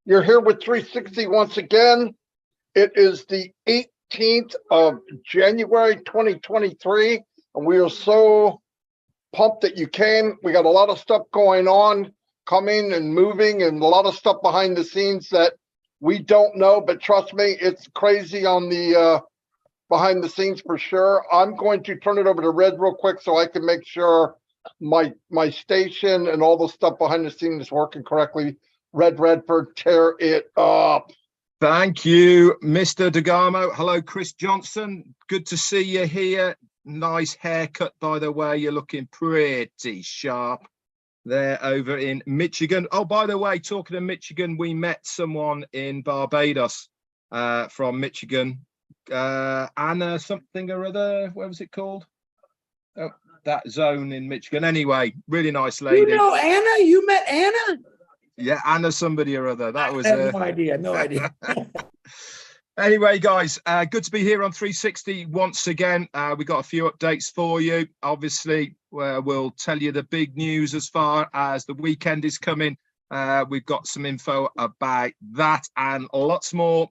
You're here with 360 once again. It is the 18th of January 2023, and we are so pumped that you came. We got a lot of stuff going on, coming and moving, and a lot of stuff behind the scenes that we don't know, but trust me, it's crazy on the behind the scenes for sure. I'm going to turn it over to Red real quick so I can make sure my station and all the stuff behind the scenes is working correctly. Redfern, tear it up. Thank you, Mr. DeGarmo. Hello, Chris Johnson. Good to see you here. Nice haircut, by the way. You're looking pretty sharp there over in Michigan. Oh, by the way, talking of Michigan, we met someone in Barbados from Michigan. Anna something or other. What was it called? Oh, that zone in Michigan. Anyway, really nice lady. You know Anna? You met Anna? Yeah, Anna somebody or other. That was I have no idea. No idea. Anyway, guys, good to be here on 360 once again. We got a few updates for you. Obviously, we'll tell you the big news as far as the weekend is coming. We've got some info about that and lots more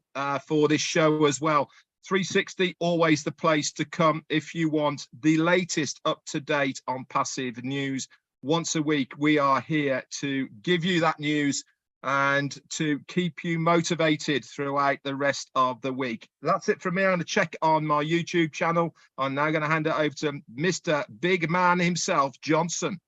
for this show as well. 360, always the place to come if you want the latest up-to-date on passive news. Once a week, we are here to give you that news and to keep you motivated throughout the rest of the week. That's it from me. I'm going to check on my YouTube channel. I'm now going to hand it over to Mr. Big Man himself, Johnson.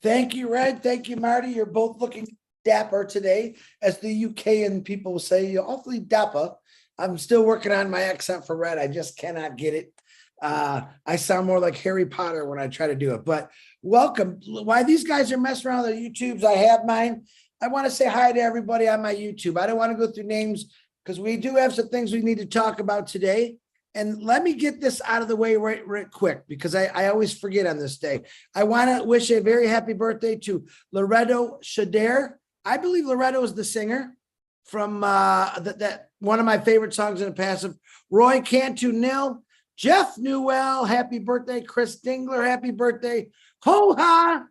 Thank you, Red. Thank you, Marty. You're both looking dapper today. As the UK people will say, you're awfully dapper. I'm still working on my accent for Red. I just cannot get it. I sound more like Harry Potter when I try to do it, but welcome. While these guys are messing around with their YouTubes, I have mine. I want to say hi to everybody on my YouTube. I don't want to go through names because we do have some things we need to talk about today. And let me get this out of the way right quick because I always forget on this day. I want to wish a very happy birthday to Loretto Shader. I believe Loretto is the singer from that one of my favorite songs in the past of Roy Cantu Nil. Jeff Newell, happy birthday. Chris Dingler, happy birthday. Ho-ha,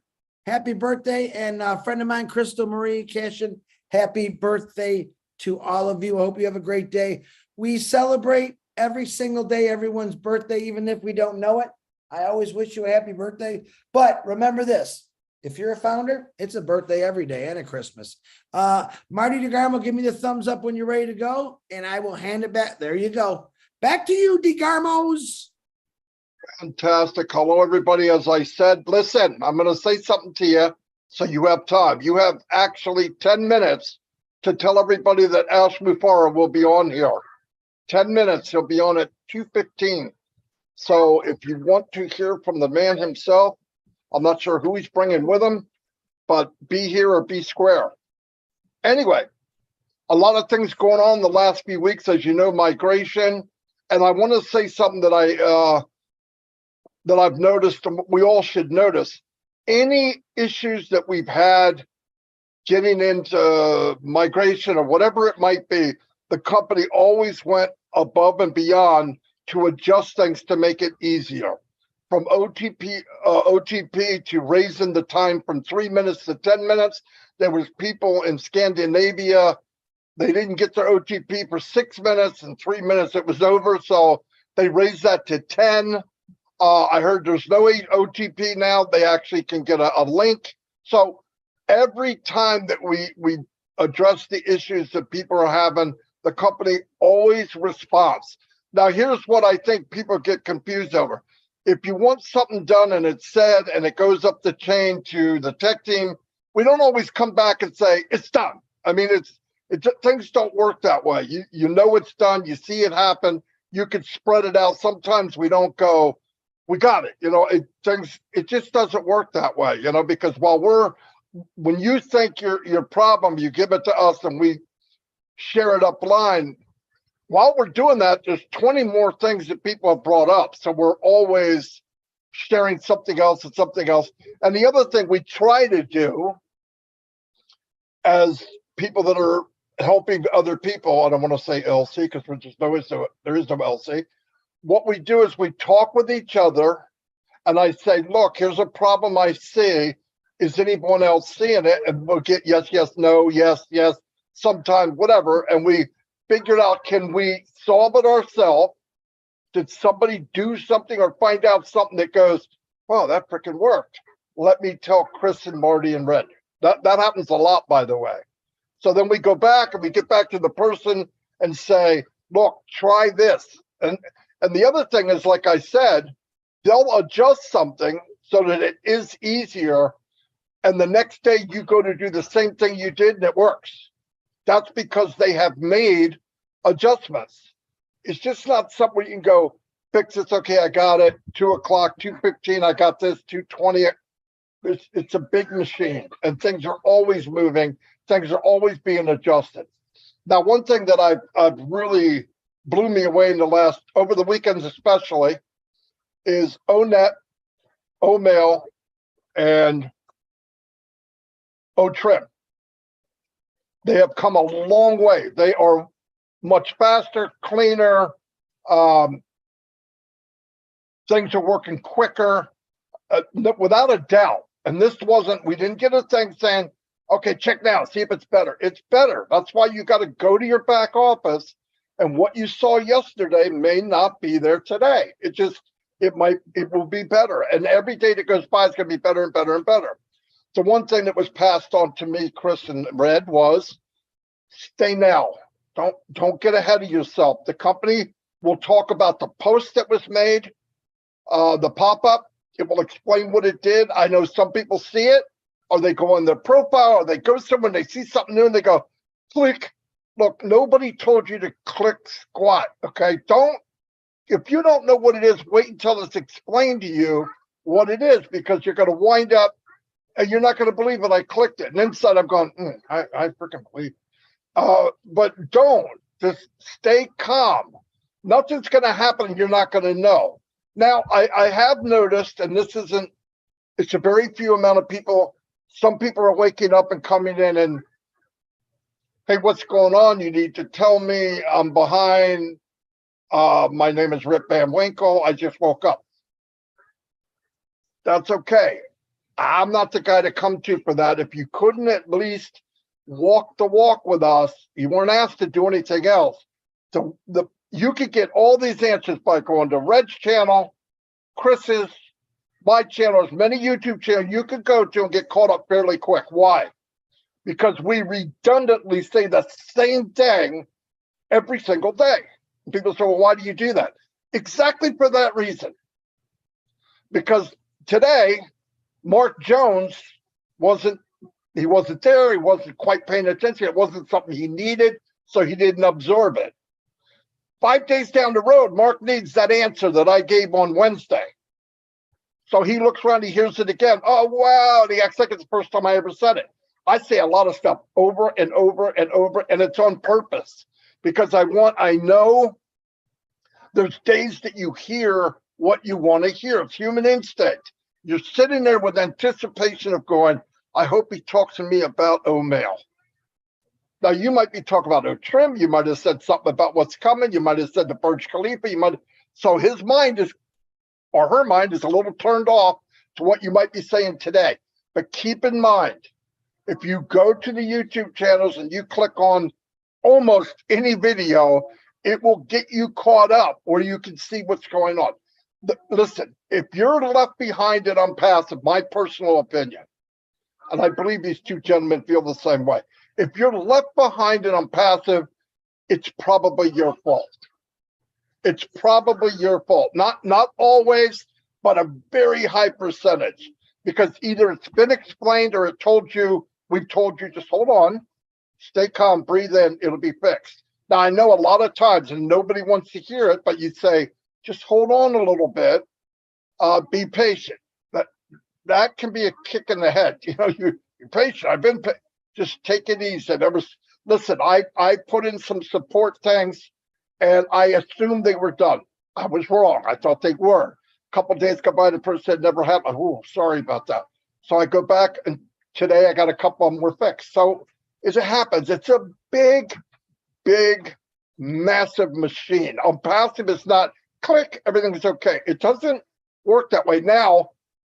happy birthday. And a friend of mine, Crystal Marie Cashin, happy birthday to all of you. I hope you have a great day. We celebrate every single day, everyone's birthday, even if we don't know it. I always wish you a happy birthday. But remember this, if you're a founder, it's a birthday every day and a Christmas. Marty DeGarmo, give me the thumbs up when you're ready to go, and I will hand it back. There you go. Back to you, DeGarmos. Fantastic. Hello, everybody. As I said, listen, I'm going to say something to you so you have time. You have actually 10 minutes to tell everybody that Ash Mufara will be on here. 10 minutes. He'll be on at 2:15. So if you want to hear from the man himself, I'm not sure who he's bringing with him, but be here or be square. Anyway, a lot of things going on the last few weeks, as you know, migration. And I want to say something that I've noticed, and we all should notice. Any issues that we've had getting into migration or whatever it might be, the company always went above and beyond to adjust things to make it easier. From OTP to raising the time from 3 minutes to 10 minutes. There was people in Scandinavia. They didn't get their OTP for 6 minutes, and 3 minutes it was over. So they raised that to 10. I heard there's no OTP now. They actually can get a link. So every time that we address the issues that people are having, the company always responds. Now, here's what I think people get confused over. If you want something done and it's said and it goes up the chain to the tech team, we don't always come back and say, it's done. I mean, things don't work that way. You know it's done. You see it happen. You can spread it out. Sometimes we don't go, we got it. You know, it just doesn't work that way, you know, because when you think your problem, you give it to us and we share it up line. While we're doing that, there's 20 more things that people have brought up. So we're always sharing something else and something else. And the other thing we try to do as people that are helping other people, I don't want to say LC because there is no LC. What we do is we talk with each other and I say, look, here's a problem I see. Is anyone else seeing it? And we'll get yes, yes, no, yes, yes. sometime, whatever, and we figured out, can we solve it ourselves? Did somebody do something or find out something that goes, oh, that freaking worked? Let me tell Chris and Marty and Red. That happens a lot, by the way. So then we go back and we get back to the person and say, look, try this. And the other thing is, like I said, they'll adjust something so that it is easier. And the next day you go to do the same thing you did and it works. That's because they have made adjustments. It's just not something where you can go, fix this. Okay, I got it. 2 o'clock, 2:15, I got this, 2:20. It's a big machine and things are always moving. Things are always being adjusted. Now, one thing that I've really blew me away in over the weekends especially, is ONet, OMail, and OTrim. They have come a long way. They are much faster, cleaner. Things are working quicker, without a doubt. And this we didn't get a thing saying, okay, check now, see if it's better. It's better. That's why you got to go to your back office. And what you saw yesterday may not be there today. It will be better. And every day that goes by, it's going to be better and better and better. The one thing that was passed on to me, Chris and Red, was stay now. Don't get ahead of yourself. The company will talk about the post that was made, the pop-up. It will explain what it did. I know some people see it, or they go on their profile, or they go somewhere and they see something new and they go, click. Look, nobody told you to click squat, okay? If you don't know what it is, wait until it's explained to you what it is, because you're going to wind up and you're not going to believe it. I clicked it. And inside I'm going, I freaking believe it. But don't. Just stay calm. Nothing's going to happen. You're not going to know. Now, I have noticed, and it's a very few amount of people. Some people are waking up and coming in and, hey, what's going on? You need to tell me. I'm behind. My name is Rip Van Winkle. I just woke up. That's okay. I'm not the guy to come to for that. If you couldn't at least walk the walk with us, you weren't asked to do anything else. So you could get all these answers by going to Red's channel, Chris's, my channel, as many YouTube channels you could go to and get caught up fairly quick. Why? Because we redundantly say the same thing every single day. People say, well, why do you do that? Exactly for that reason. Because today, Mark Jones wasn't there. He wasn't quite paying attention. It wasn't something he needed, so he didn't absorb it. 5 days down the road, Mark needs that answer that I gave on Wednesday. So he looks around, he hears it again. Oh, wow. And he acts like it's the first time I ever said it. I say a lot of stuff over and over and over, and it's on purpose because I know there's days that you hear what you want to hear. It's human instinct. You're sitting there with anticipation of going, I hope he talks to me about OMail. Now, you might be talking about OTrim. You might have said something about what's coming. You might have said the Burj Khalifa. So his mind or her mind is a little turned off to what you might be saying today. But keep in mind, if you go to the YouTube channels and you click on almost any video, it will get you caught up where you can see what's going on. Listen, if you're left behind and unpassive, my personal opinion, and I believe these two gentlemen feel the same way. If you're left behind and unpassive, it's probably your fault. It's probably your fault. Not always, but a very high percentage. Because either it's been explained or we've told you, just hold on, stay calm, breathe in, it'll be fixed. Now, I know a lot of times, and nobody wants to hear it, but you say, just hold on a little bit, be patient. That can be a kick in the head. You're patient. I've been just take it easy. Listen, I put in some support things, and I assumed they were done. I was wrong. I thought they were. A couple of days go by, the person said never happened. Oh, sorry about that. So I go back, and today I got a couple of them were fixed. So as it happens, it's a big, massive machine. On passive, it's not click, everything's okay. It doesn't work that way. Now,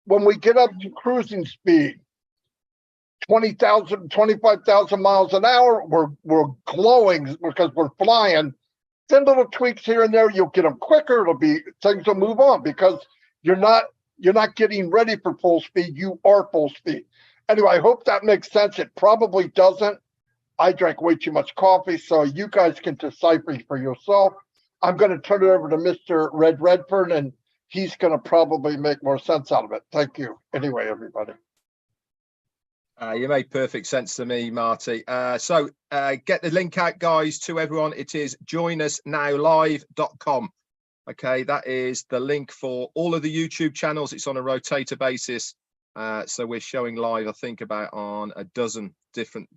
when we get up to cruising speed, 20,000, 25,000 miles an hour. We're glowing because we're flying. Then little tweaks here and there, you'll get them quicker. Things will move on because you're not getting ready for full speed. You are full speed. Anyway, I hope that makes sense. It probably doesn't. I drank way too much coffee, so you guys can decipher for yourself. I'm going to turn it over to Mr. Redfern, and he's going to probably make more sense out of it. Thank you. Anyway, everybody. You made perfect sense to me, Marty. So get the link out, guys, to everyone. It is joinusnowlive.com. Okay, that is the link for all of the YouTube channels. It's on a rotator basis. So we're showing live, I think, about on a dozen different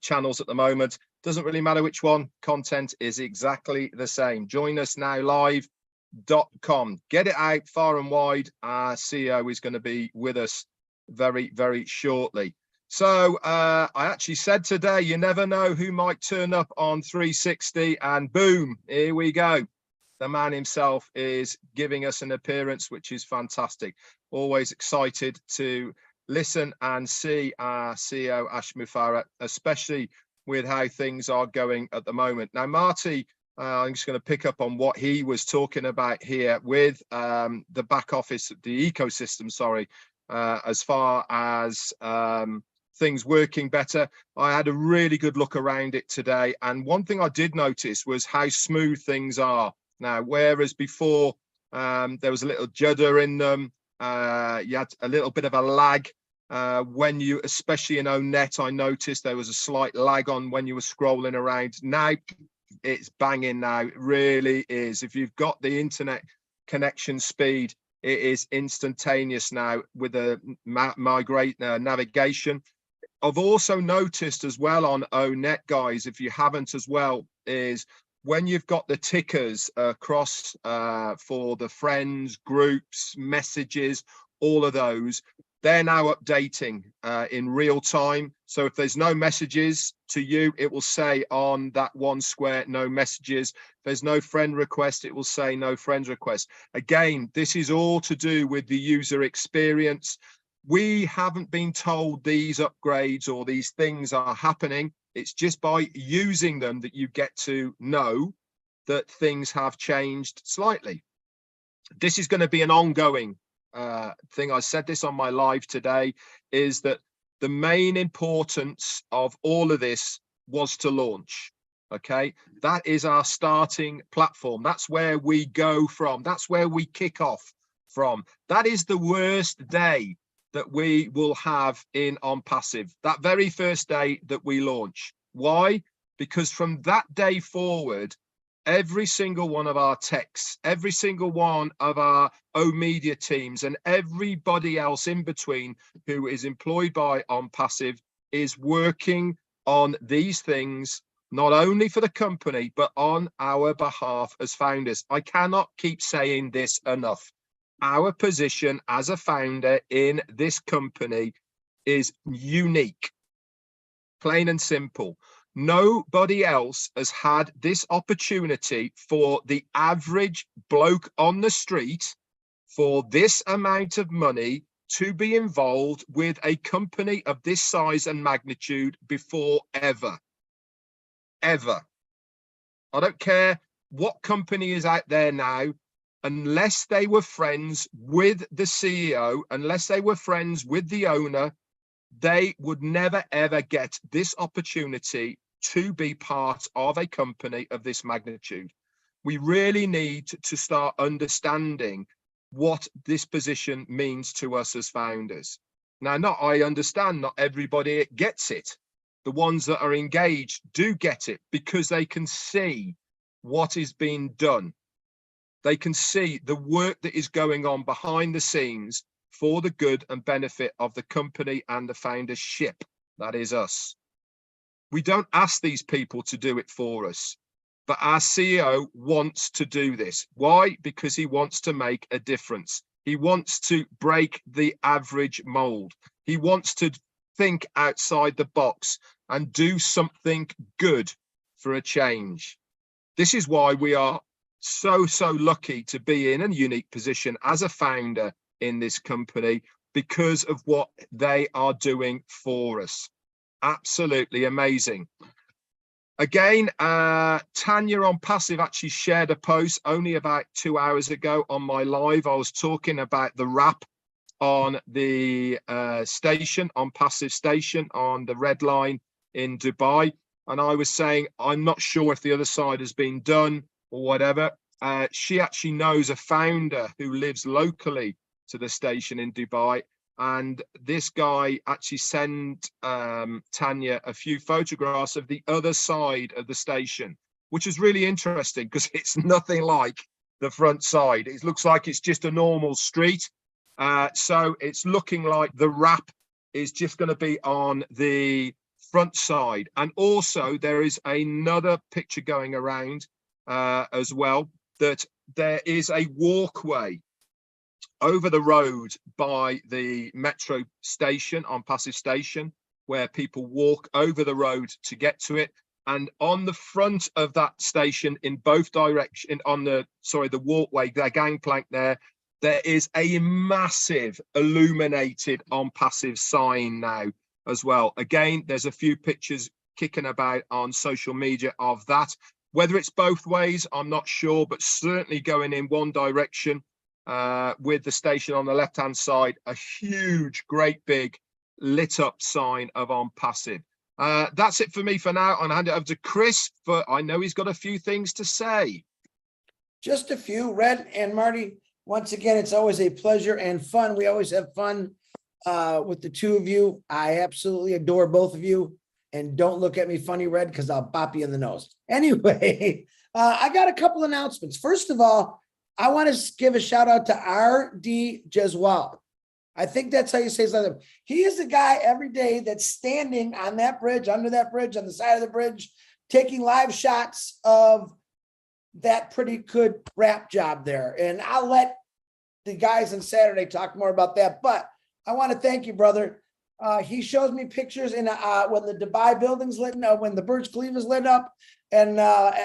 channels at the moment. Doesn't really matter which one. Content is exactly the same. joinusnowlive.com. Get it out far and wide. Our CEO is going to be with us very, very shortly. So I actually said today, you never know who might turn up on 360, and boom, here we go. The man himself is giving us an appearance, which is fantastic. Always excited to listen and see our CEO, Ash Mufareh, especially with how things are going at the moment. Now, Marty, I'm just going to pick up on what he was talking about here with the back office, the ecosystem, sorry, as far as things working better. I had a really good look around it today. And one thing I did notice was how smooth things are. Now, whereas before there was a little judder in them, you had a little bit of a lag when you, especially in ONET, I noticed there was a slight lag on when you were scrolling around. Now it's banging now, it really is. If you've got the internet connection speed, it is instantaneous now with the navigation. I've also noticed as well on ONET, guys, if you haven't as well, is when you've got the tickers across for the friends, groups, messages, all of those, they're now updating in real time. So if there's no messages to you, it will say on that one square, no messages. If there's no friend request, it will say no friends request. Again, this is all to do with the user experience. We haven't been told these upgrades or these things are happening. It's just by using them that you get to know that things have changed slightly. This is going to be an ongoing thing. I said this on my live today, is that the main importance of all of this was to launch. Okay, that is our starting platform. That's where we go from. That's where we kick off from. That is the worst day that we will have in on passive, that very first day that we launch. Why? Because from that day forward, every single one of our techs, every single one of our O-Media teams, and everybody else in between who is employed by on passive is working on these things, not only for the company, but on our behalf as founders. I cannot keep saying this enough. Our position as a founder in this company is unique, plain and simple. Nobody else has had this opportunity for the average bloke on the street for this amount of money to be involved with a company of this size and magnitude before ever. Ever. I don't care what company is out there now, unless they were friends with the CEO, unless they were friends with the owner, they would never, ever get this opportunity to be part of a company of this magnitude. We really need to start understanding what this position means to us as founders. Now, I understand not everybody gets it. The ones that are engaged do get it because they can see what is being done. They can see the work that is going on behind the scenes for the good and benefit of the company and the foundership. That is us. We don't ask these people to do it for us, but our CEO wants to do this. Why? Because he wants to make a difference. He wants to break the average mold. He wants to think outside the box and do something good for a change. This is why we are so lucky to be in a unique position as a founder in this company, because of what they are doing for us. Absolutely amazing. Again, Tanya on Passive actually shared a post only about 2 hours ago on my live. I was talking about the wrap on the station, on Passive Station, on the Red Line in Dubai. And I was saying, I'm not sure if the other side has been done or whatever. She actually knows a founder who lives locally to the station in Dubai. And this guy actually sent Tanya a few photographs of the other side of the station, which is really interesting because it's nothing like the front side. It looks like it's just a normal street. So it's looking like the wrap is just going to be on the front side. And also there is another picture going around as well, that there is a walkway over the road by the metro station on Passive Station, where people walk over the road to get to it. And on the front of that station, in both directions, on the walkway, the gangplank there is a massive illuminated on Passive sign now as well. Again, there's a few pictures kicking about on social media of that. Whether it's both ways, I'm not sure, but certainly going in one direction. With the station on the left-hand side, a huge, great big lit up sign of on Passive. That's it for me for now. I'm going to hand it over to Chris, but I know he's got a few things to say. Just a few. Red and Marty, once again, it's always a pleasure and fun. We always have fun with the two of you. I absolutely adore both of you. And don't look at me funny, Red, because I'll bop you in the nose. Anyway, I got a couple announcements. First of all, I want to give a shout out to R.D. Jeswal. I think that's how you say his name. He is the guy every day that's standing on that bridge, under that bridge, on the side of the bridge, taking live shots of that pretty good rap job there. And I'll let the guys on Saturday talk more about that. But I want to thank you, brother. He shows me pictures in when the Dubai building's lit up, when the Burj Khalifa's lit up, and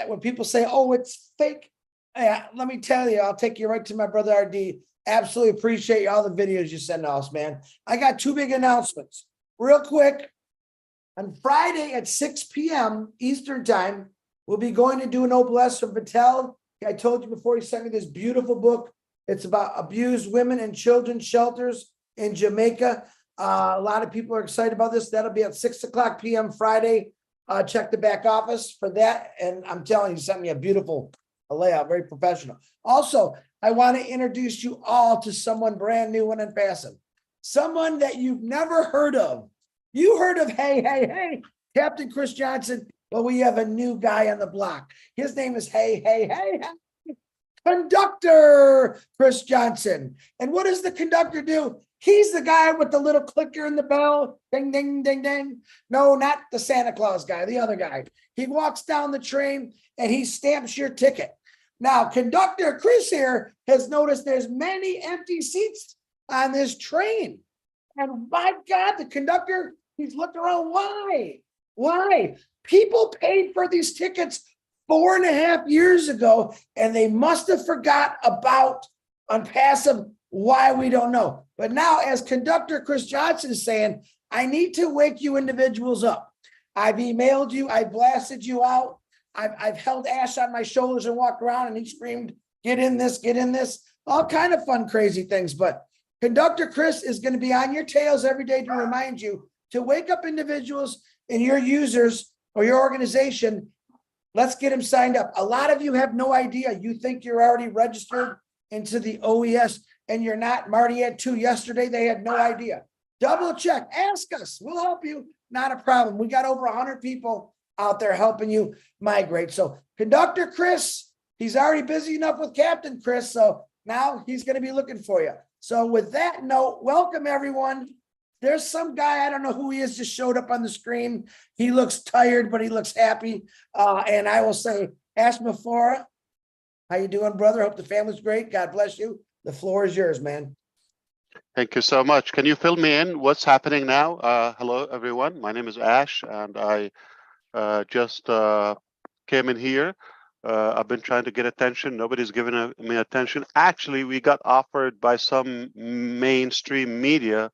when people say, "Oh, it's fake." Yeah, let me tell you, I'll take you right to my brother RD. Absolutely appreciate all the videos you send us, man. I got two big announcements. Real quick, on Friday at 6 p.m. Eastern time, we'll be going to do an OBLS from Patel. I told you before, he sent me this beautiful book. It's about abused women and children's shelters in Jamaica. A lot of people are excited about this. That'll be at 6 o'clock p.m. Friday. Check the back office for that. And I'm telling you, he sent me a beautiful layout, very professional. Also, I want to introduce you all to someone brand new and passive. Someone that you've never heard of. You heard of Hey, Captain Chris Johnson. Well, we have a new guy on the block. His name is Hey, Conductor Chris Johnson. And what does the conductor do? He's the guy with the little clicker in the bell. Ding, ding, ding, ding. No, not the Santa Claus guy, the other guy. He walks down the train and he stamps your ticket. Now, Conductor Chris here has noticed there's many empty seats on this train. And my God, the conductor, he's looking around. Why? Why? People paid for these tickets 4.5 years ago, and they must have forgot about on passive. Why, we don't know. But now, as Conductor Chris Johnson is saying, I need to wake you individuals up. I've emailed you. I blasted you out. I've held Ash on my shoulders and walked around, and he screamed, get in this, all kind of fun, crazy things. But Conductor Chris is going to be on your tails every day to remind you to wake up individuals and your users or your organization. Let's get them signed up. A lot of you have no idea. You think you're already registered into the OES, and you're not. Marty had 2 yesterday. They had no idea. Double check. Ask us. We'll help you. Not a problem. We got over 100 people out there helping you migrate. So Conductor Chris, he's already busy enough with Captain Chris. So now he's going to be looking for you. So with that note, welcome everyone. There's some guy, I don't know who he is, just showed up on the screen. He looks tired, but he looks happy. And I will say, Ash Mafora, how you doing, brother? Hope the family's great. God bless you. The floor is yours, man. Thank you so much. Can you fill me in? What's happening now? Hello, everyone. My name is Ash, and I just came in here. I've been trying to get attention. Nobody's given me attention. Actually, we got offered by some mainstream media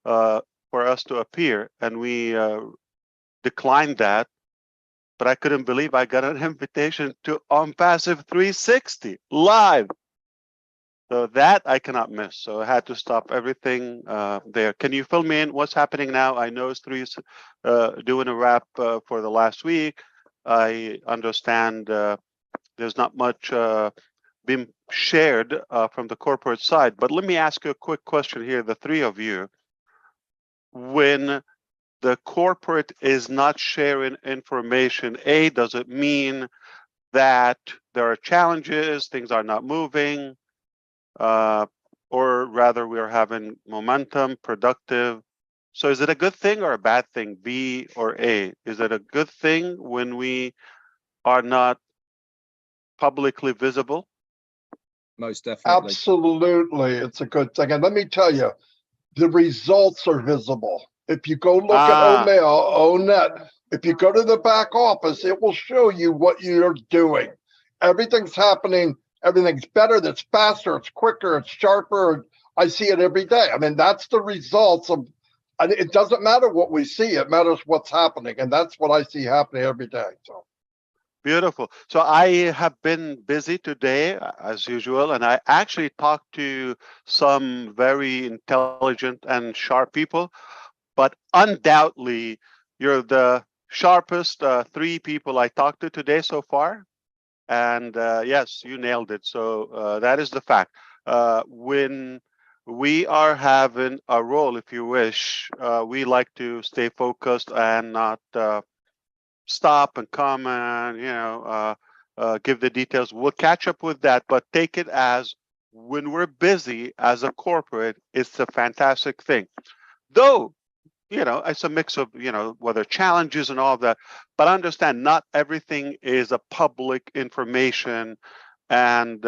for us to appear, and we declined that. But I couldn't believe I got an invitation to On Passive 360 live. So that I cannot miss. So I had to stop everything there. Can you fill me in? What's happening now? I know Three doing a wrap for the last week. I understand there's not much being shared from the corporate side. But let me ask you a quick question here, the three of you. When the corporate is not sharing information, A, does it mean that there are challenges, things are not moving, or rather we are having momentum, productive? So is it a good thing or a bad thing, B or A? Is it a good thing when we are not publicly visible? Most definitely. Absolutely, it's a good thing. And let me tell you, the results are visible. If you go look at OMail, ONet, if you go to the back office, it will show you what you're doing. Everything's happening. Everything's better. That's faster. It's quicker. It's sharper. I see it every day. I mean, that's the results of, and it doesn't matter what we see. It matters what's happening. And that's what I see happening every day. So. Beautiful. So I have been busy today, as usual, and I actually talked to some very intelligent and sharp people, but undoubtedly, you're the sharpest three people I talked to today so far. And yes, you nailed it. So that is the fact. When we are having a role, if you wish, we like to stay focused and not stop and comment, give the details. We'll catch up with that, but take it as when we're busy as a corporate, it's a fantastic thing. Though, it's a mix of, whether challenges and all of that, but understand not everything is a public information and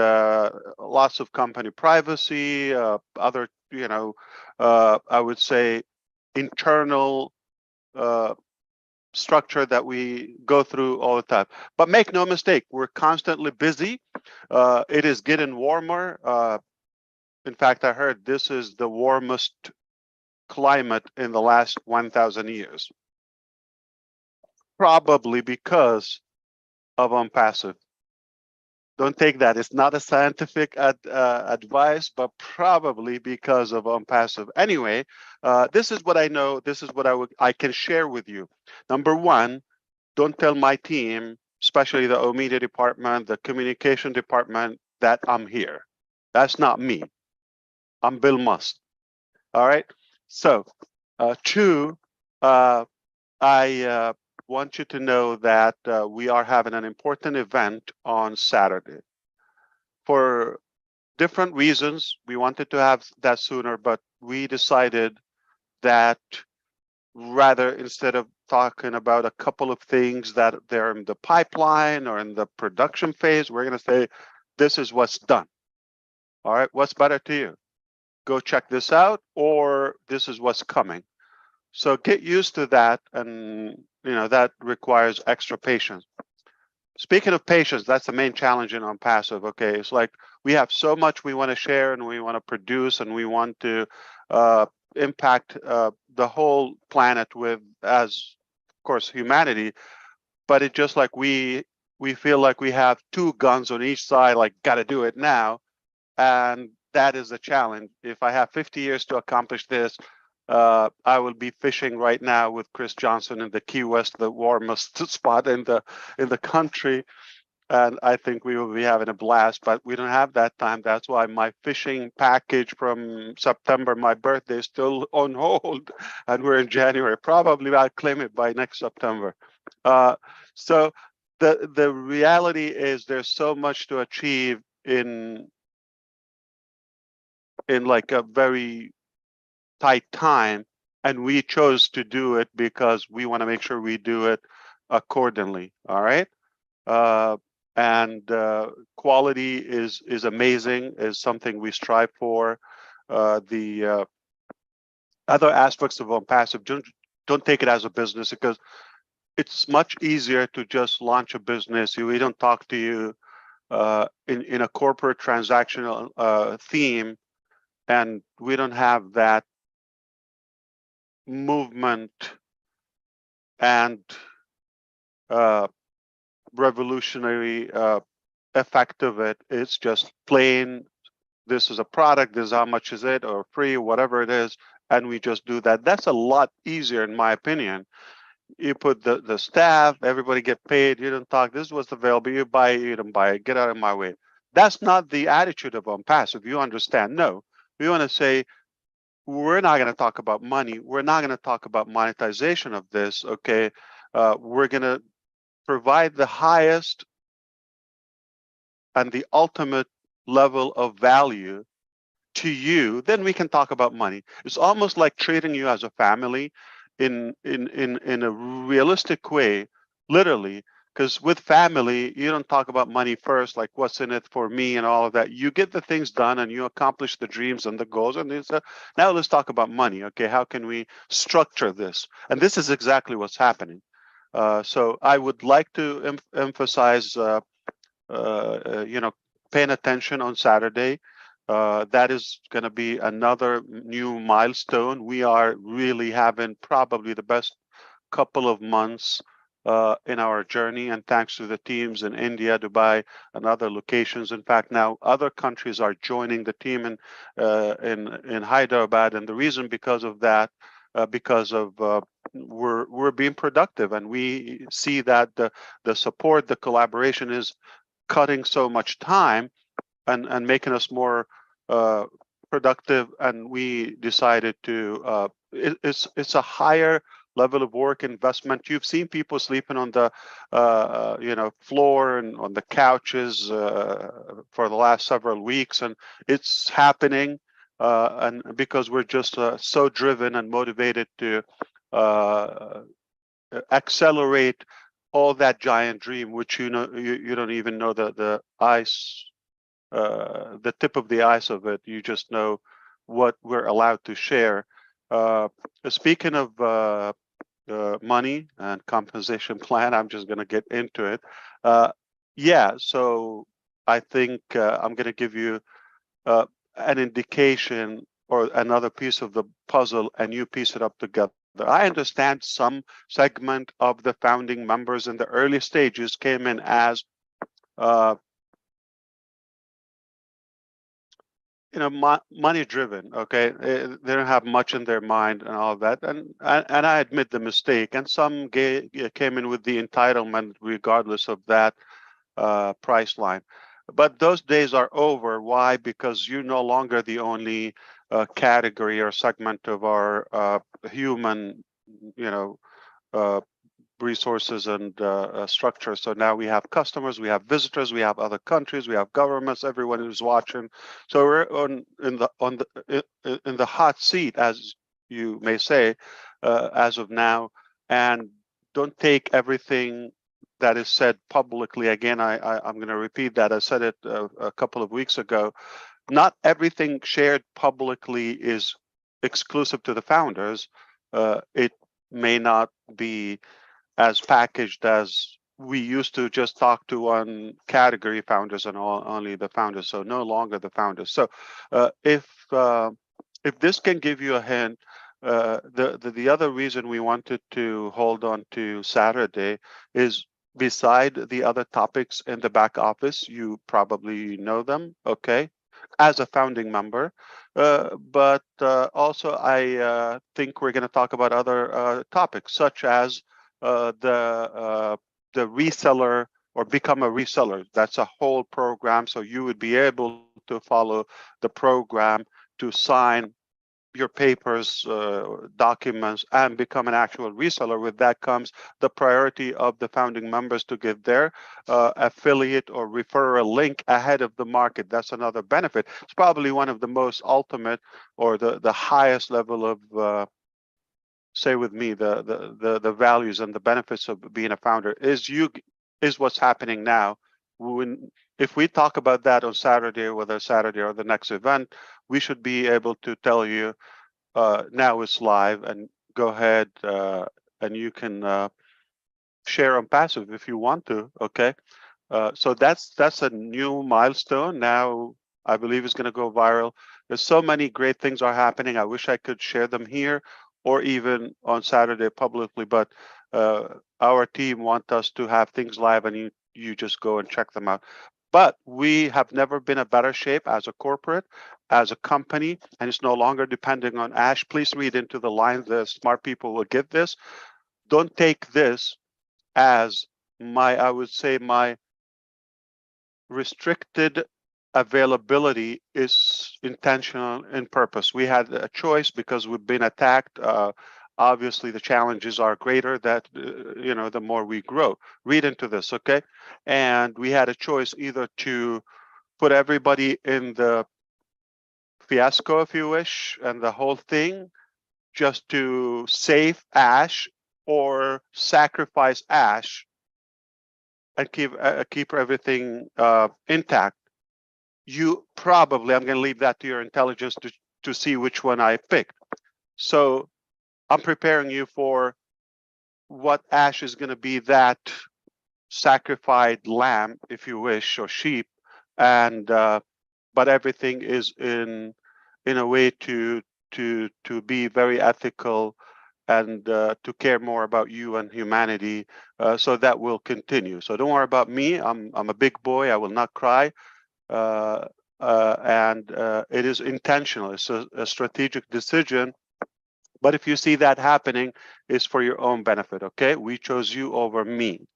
lots of company privacy, other, I would say internal structure that we go through all the time. But make no mistake, we're constantly busy. It is getting warmer. In fact, I heard this is the warmest climate in the last 1,000 years. Probably because of OnPassive. Don't take that. It's not a scientific advice, but probably because of OnPassive. Anyway, this is what I know. This is what I can share with you. Number one, don't tell my team, especially the media department, the communication department, that I'm here. That's not me. I'm Bill Musk. All right. So, two, I want you to know that we are having an important event on Saturday. For different reasons, we wanted to have that sooner, but we decided that rather, instead of talking about a couple of things that they're in the pipeline or in the production phase, we're going to say, this is what's done. All right, what's better to you? Go check this out, or this is what's coming. So get used to that, and that requires extra patience. Speaking of patience, that's the main challenge in OnPassive. Okay, it's like we have so much we want to share and we want to produce and we want to impact the whole planet with, as of course, humanity. But it's just like we feel like we have two guns on each side, like got to do it now, and that is a challenge. If I have 50 years to accomplish this, I will be fishing right now with Chris Johnson in the Key West, the warmest spot in the country, and I think we will be having a blast. But we don't have that time. That's why my fishing package from September, my birthday, is still on hold, and we're in January. Probably I'll claim it by next September. So the reality is there's so much to achieve in like a very tight time, and we chose to do it because we want to make sure we do it accordingly. All right. And quality is amazing, is something we strive for. The other aspects of OnPassive, don't take it as a business, because it's much easier to just launch a business. We don't talk to you in a corporate transactional theme, and we don't have that movement and revolutionary effect of it. It's just plain, this is a product, this is how much is it, or free, whatever it is, and we just do that. That's a lot easier, in my opinion. You put the staff, everybody get paid, you don't talk, this was available, you buy it, you don't buy it, get out of my way. That's not the attitude of OnPassive, you understand. No, we want to say, we're not going to talk about money, we're not going to talk about monetization of this, okay? We're going to provide the highest and the ultimate level of value to you, then we can talk about money. It's almost like treating you as a family in a realistic way, literally, because with family, you don't talk about money first, like what's in it for me and all of that. You get the things done and you accomplish the dreams and the goals. And it's now let's talk about money. Okay, how can we structure this? And this is exactly what's happening. So I would like to emphasize, paying attention on Saturday. That is going to be another new milestone. We are really having probably the best couple of months in our journey, and thanks to the teams in India, Dubai, and other locations. In fact, now other countries are joining the team in Hyderabad, and the reason because of that, because of we're being productive, and we see that the support, the collaboration is cutting so much time and making us more productive, and we decided to it's a higher level of work investment. You've seen people sleeping on the floor and on the couches for the last several weeks, and it's happening, and because we're just so driven and motivated to accelerate all that giant dream, which you don't even know the ice, the tip of the ice of it. You just know what we're allowed to share. Speaking of money and compensation plan, I'm just going to get into it. Yeah, so I think I'm going to give you an indication or another piece of the puzzle, and you piece it up together. I understand some segment of the founding members in the early stages came in as money driven. Okay, they don't have much in their mind and all of that, and I admit the mistake. And some came in with the entitlement, regardless of that price line. But those days are over. Why? Because you're no longer the only category or segment of our human, resources and structure. So now we have customers, we have visitors, we have other countries, we have governments, everyone who's watching. So we're in the hot seat, as you may say, as of now. And don't take everything that is said publicly. Again, I'm going to repeat that. I said it a couple of weeks ago. Not everything shared publicly is exclusive to the founders. It may not be as packaged as we used to just talk to one category founders and only the founders. So no longer the founders. So if this can give you a hint, the other reason we wanted to hold on to Saturday is, beside the other topics in the back office, you probably know them, okay, as a founding member. But also I think we're going to talk about other topics, such as the reseller or become a reseller. That's a whole program. So you would be able to follow the program to sign your papers, documents, and become an actual reseller. With that comes the priority of the founding members to get their affiliate or referral link ahead of the market. That's another benefit. It's probably one of the most ultimate or the highest level of say with me, the values and the benefits of being a founder is what's happening now. If we talk about that on Saturday, whether Saturday or the next event, we should be able to tell you now it's live, and go ahead and you can share on passive if you want to. Okay, so that's a new milestone. Now I believe it's going to go viral. There's so many great things are happening. I wish I could share them here or even on Saturday publicly, but our team want us to have things live, and you just go and check them out. But we have never been a better shape as a corporate, as a company, and it's no longer depending on Ash. Please read into the lines. The smart people will get this. Don't take this as I would say my restricted availability is intentional in purpose. We had a choice because we've been attacked. Obviously, the challenges are greater that, the more we grow. Read into this, okay? And we had a choice either to put everybody in the fiasco, if you wish, and the whole thing just to save Ash, or sacrifice Ash and keep everything intact. You probably, I'm going to leave that to your intelligence to see which one I picked. So I'm preparing you for what Ash is going to be, that sacrificed lamb, if you wish, or sheep, and but everything is in a way to be very ethical and to care more about you and humanity. So that will continue. So don't worry about me. I'm a big boy. I will not cry. And it is intentional. It's a strategic decision. But if you see that happening, it's for your own benefit. Okay, we chose you over me.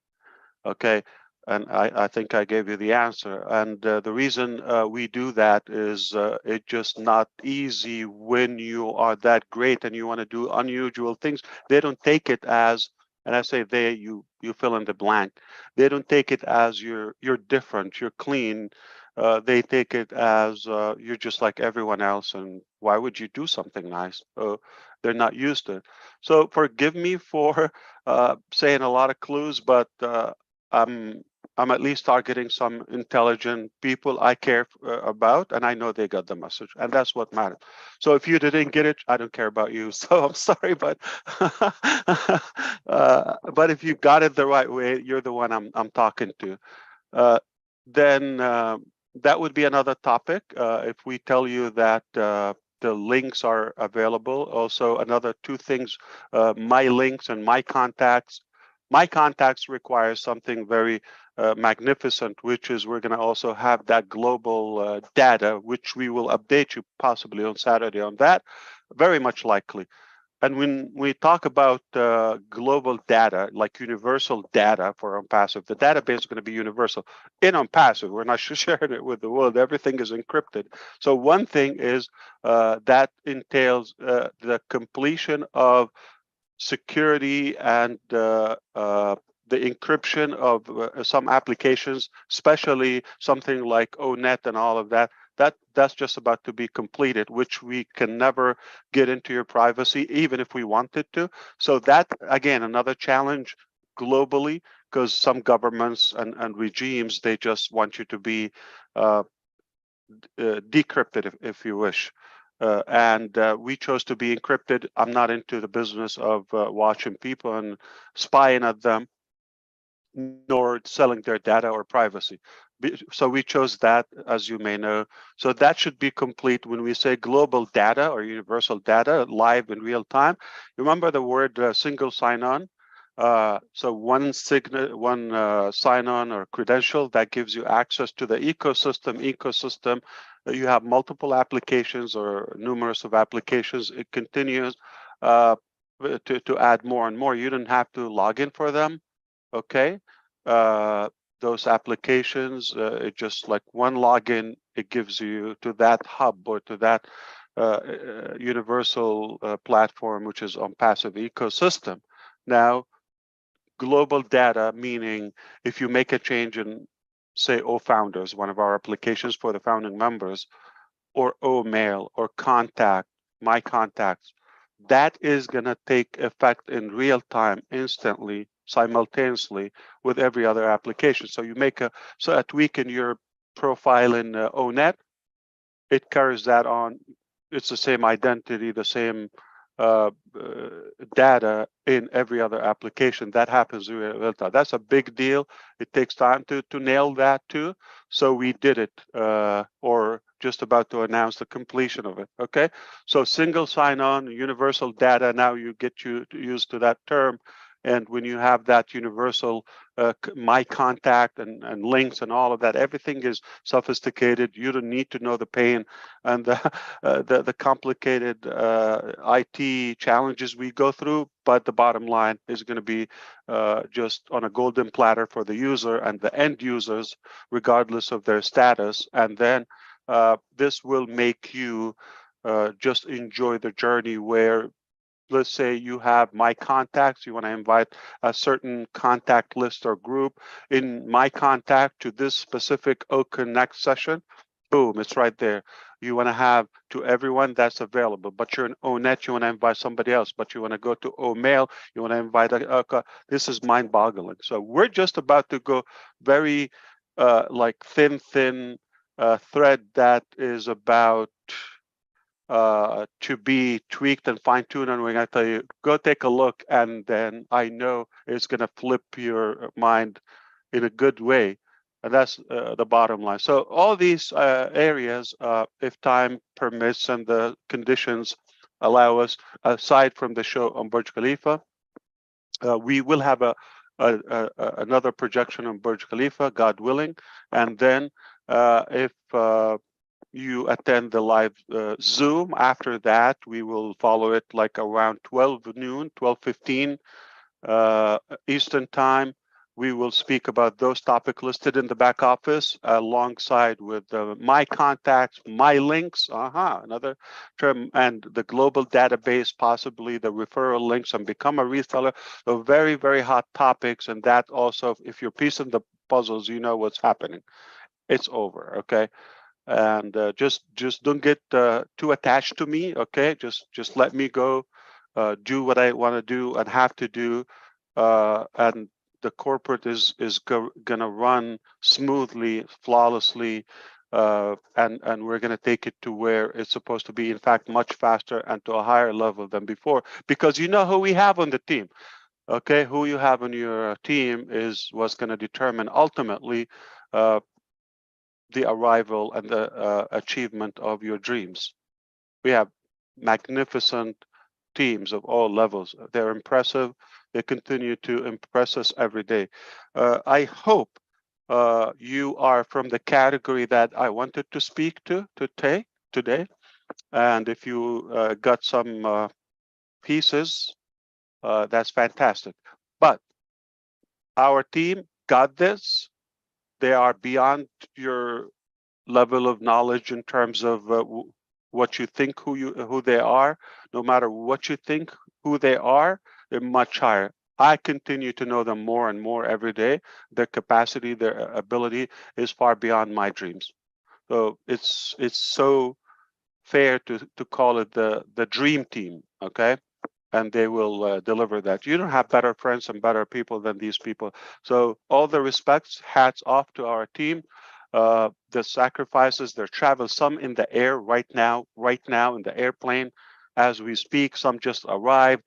Okay, and I think I gave you the answer. And the reason we do that is it's just not easy when you are that great and you want to do unusual things. They don't take it as, and I say they, you fill in the blank. They don't take it as you're different, you're clean. They take it as you're just like everyone else, and why would you do something nice? They're not used to it. So forgive me for saying a lot of clues, but I'm at least targeting some intelligent people I care about, and I know they got the message, and that's what matters. So if you didn't get it, I don't care about you. So I'm sorry, but but if you got it the right way, you're the one I'm talking to. Then that would be another topic. If we tell you that the links are available. Also, another two things, my links and my contacts. My contacts require something very magnificent, which is we're going to also have that global data, which we will update you possibly on Saturday on that, very much likely. And when we talk about global data, like universal data for OnPassive, the database is going to be universal. In OnPassive, we're not sharing it with the world. Everything is encrypted. So one thing is that entails the completion of security and the encryption of some applications, especially something like ONet and all of that. That's just about to be completed, which we can never get into your privacy, even if we wanted to. So that, again, another challenge globally, because some governments and regimes, they just want you to be decrypted, if you wish. And we chose to be encrypted. I'm not into the business of watching people and spying at them, nor selling their data or privacy. So we chose that, as you may know. So that should be complete when we say global data or universal data live in real time. Remember the word single sign-on. So one sign-on or credential that gives you access to the ecosystem. You have multiple applications or numerous of applications. It continues to add more and more. You don't have to log in for them. Okay, those applications, it just like one login, it gives you to that hub or to that universal platform, which is OnPassive ecosystem. Now, global data, meaning if you make a change in, say, OFounders, one of our applications for the founding members, or OMail or Contact, My Contacts, that is going to take effect in real time, instantly, simultaneously with every other application. So you make a tweak in your profile in ONet, it carries that on. It's the same identity, the same data in every other application. That happens in real time. That's a big deal. It takes time to nail that too. So we did it, or just about to announce the completion of it. Okay, so single sign-on, universal data. Now you get used to that term. And when you have that universal my contact and links and all of that, everything is sophisticated. You don't need to know the pain and the complicated IT challenges we go through. But the bottom line is going to be just on a golden platter for the user and the end users, regardless of their status. And then this will make you just enjoy the journey where, let's say you have my contacts, you want to invite a certain contact list or group in my contact to this specific OConnect session. Boom, it's right there. You want to have to everyone that's available, but you're in ONet, you want to invite somebody else, but you want to go to OMail, you want to invite this is mind boggling. So we're just about to go very like thin thread that is about to be tweaked and fine-tuned, and we're going to tell you, go take a look, and then I know it's going to flip your mind in a good way, and that's the bottom line. So all these areas, if time permits and the conditions allow us, aside from the show on Burj Khalifa, we will have another projection on Burj Khalifa, God willing, and then if you attend the live Zoom. After that, we will follow it like around 12 noon, 12:15 Eastern time. We will speak about those topics listed in the back office alongside with my contacts, my links, another term, and the global database, possibly the referral links, and become a reseller. So very, very hot topics. And that also, if you're piecing the puzzles, you know what's happening. It's over, okay? And just don't get too attached to me, okay? Just let me go do what I want to do and have to do, and the corporate is gonna run smoothly, flawlessly, and we're gonna take it to where it's supposed to be, in fact much faster and to a higher level than before, because you know who we have on the team. Okay, who you have on your team is what's going to determine ultimately the arrival and the achievement of your dreams. We have magnificent teams of all levels. They're impressive. They continue to impress us every day. I hope you are from the category that I wanted to speak to today. And if you got some pieces, that's fantastic. But our team got this. They are beyond your level of knowledge in terms of what you think who they are. No matter what you think who they are, they're much higher. I continue to know them more and more every day. Their capacity, their ability is far beyond my dreams. So it's so fair to call it the dream team, okay? And they will deliver that. You don't have better friends and better people than these people. So all the respects, hats off to our team. The sacrifices, their travel, some in the air right now in the airplane as we speak. Some just arrived.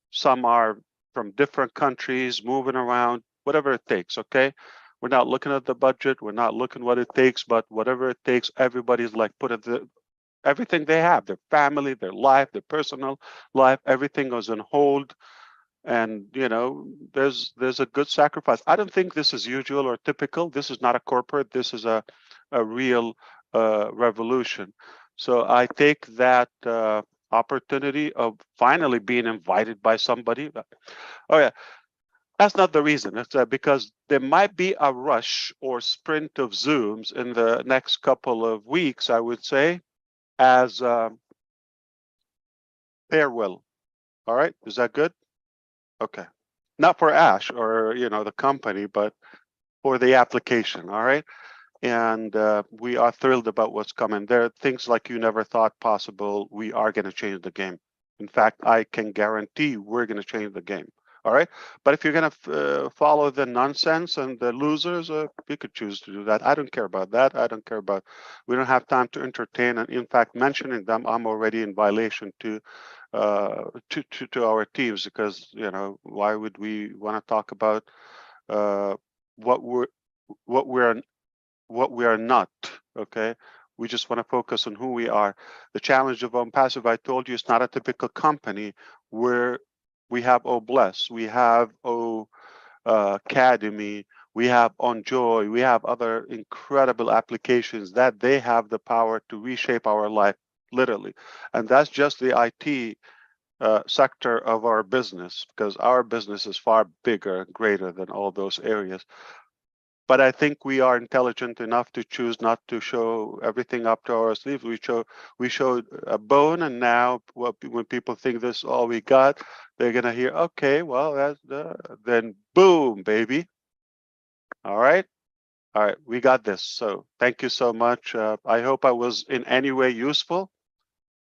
Some are from different countries, moving around, whatever it takes, okay? We're not looking at the budget. We're not looking what it takes, but whatever it takes, everybody's like put it everything they have, their family, their life, their personal life, everything goes on hold. And you know, there's a good sacrifice. I don't think this is usual or typical. This is not a corporate. This is a real revolution. So I take that opportunity of finally being invited by somebody. Oh yeah, that's not the reason. It's because there might be a rush or sprint of Zooms in the next couple of weeks, I would say, as farewell. All right, is that good? Okay, not for Ash or the company, but for the application. All right, and we are thrilled about what's coming. There are things like you never thought possible. We are going to change the game. In fact, I can guarantee we're going to change the game. All right, but if you're going to follow the nonsense and the losers, you could choose to do that. I don't care about that. I don't care about. We don't have time to entertain, and in fact, mentioning them, I'm already in violation to to our teams, because why would we want to talk about what we are not? Okay, we just want to focus on who we are. The challenge of Passive, I told you, it's not a typical company where we have Bless, we have Academy, we have Enjoy, we have other incredible applications that they have the power to reshape our life, literally. And that's just the IT sector of our business, because our business is far bigger and greater than all those areas. But I think we are intelligent enough to choose not to show everything up to our sleeves. We showed a bone, and now when people think this is all we got, they're gonna hear, okay, well, that's then boom, baby. All right, we got this. So thank you so much. I hope I was in any way useful.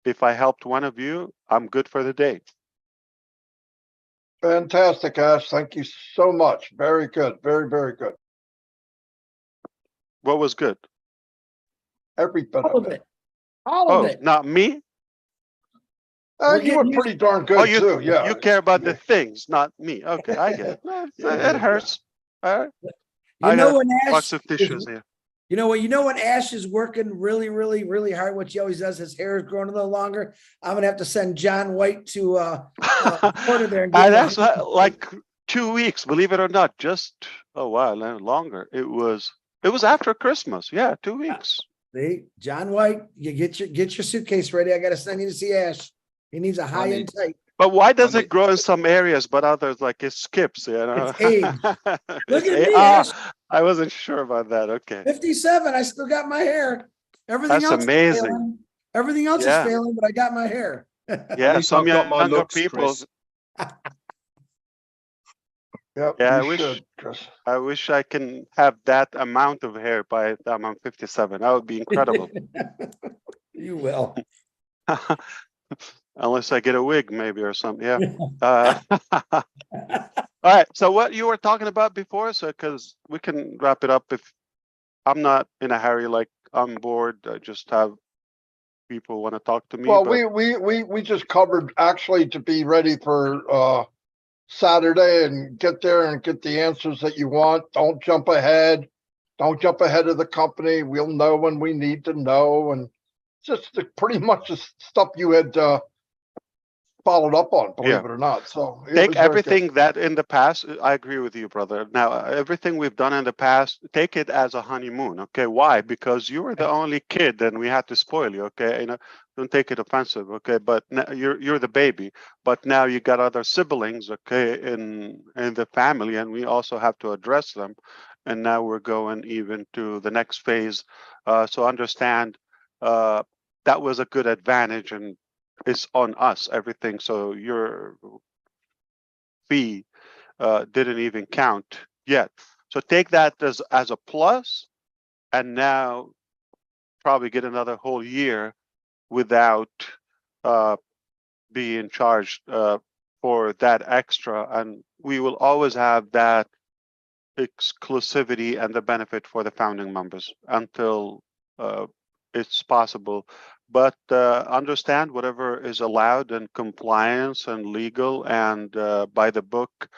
If I helped one of you, I'm good for the day. Fantastic, Ash. Thank you so much. Very good. Very, very good. What was good? Every bit All of of it. it. All of Oh, it. not me? We're You were getting pretty darn good Oh, you too. Yeah. you care about the things, not me. Okay, I get it. No, it hurts. All right. You I know got when box Ash of tissues here. You know when Ash is working really, really, really hard, what he always does, his hair is growing a little longer. I'm gonna have to send John White to Porter there and give him That's a like 2 weeks, believe it or not. Just wow, longer. It was after Christmas. Yeah, 2 weeks. See, John White, you get your suitcase ready. I gotta send you to see Ash. He needs a high end type. But why does Funny. it grow in some areas, but others like it skips? It's age. Look It's at me, Ash. I wasn't sure about that. Okay, 57. I still got my hair. Everything that's else is amazing. failing. Everything else is Yeah, failing, but I got my hair. yeah. least Some I've got my younger looks, people. Chris. Yep. Yeah, You should, Chris. I wish I can have that amount of hair by the time I'm 57. That would be incredible. You will. Unless I get a wig, maybe, or something. Yeah. All right. So what you were talking about before, so because we can wrap it up. If I'm not in a hurry, like I'm bored, I just have people want to talk to me. Well, but we just covered actually to be ready for Saturday and get there and get the answers that you want. Don't jump ahead. Don't jump ahead of the company. We'll know when we need to know, and just pretty much the stuff you had followed up on, believe Yeah. it or not. So it take was very good. everything that in the past, I agree with you, brother. Now, everything we've done in the past, take it as a honeymoon. Okay. Why? Because you were the only kid and we had to spoil you. Okay. Don't take it offensive. Okay. But now you're the baby, but now you got other siblings. Okay. In the family, and we also have to address them. And now we're going even to the next phase. So understand that was a good advantage, and it's on us, everything. So your fee didn't even count yet. So take that as a plus, and now probably get another whole year without being charged for that extra. And we will always have that exclusivity and the benefit for the founding members until it's possible. But understand whatever is allowed in compliance and legal and by the book,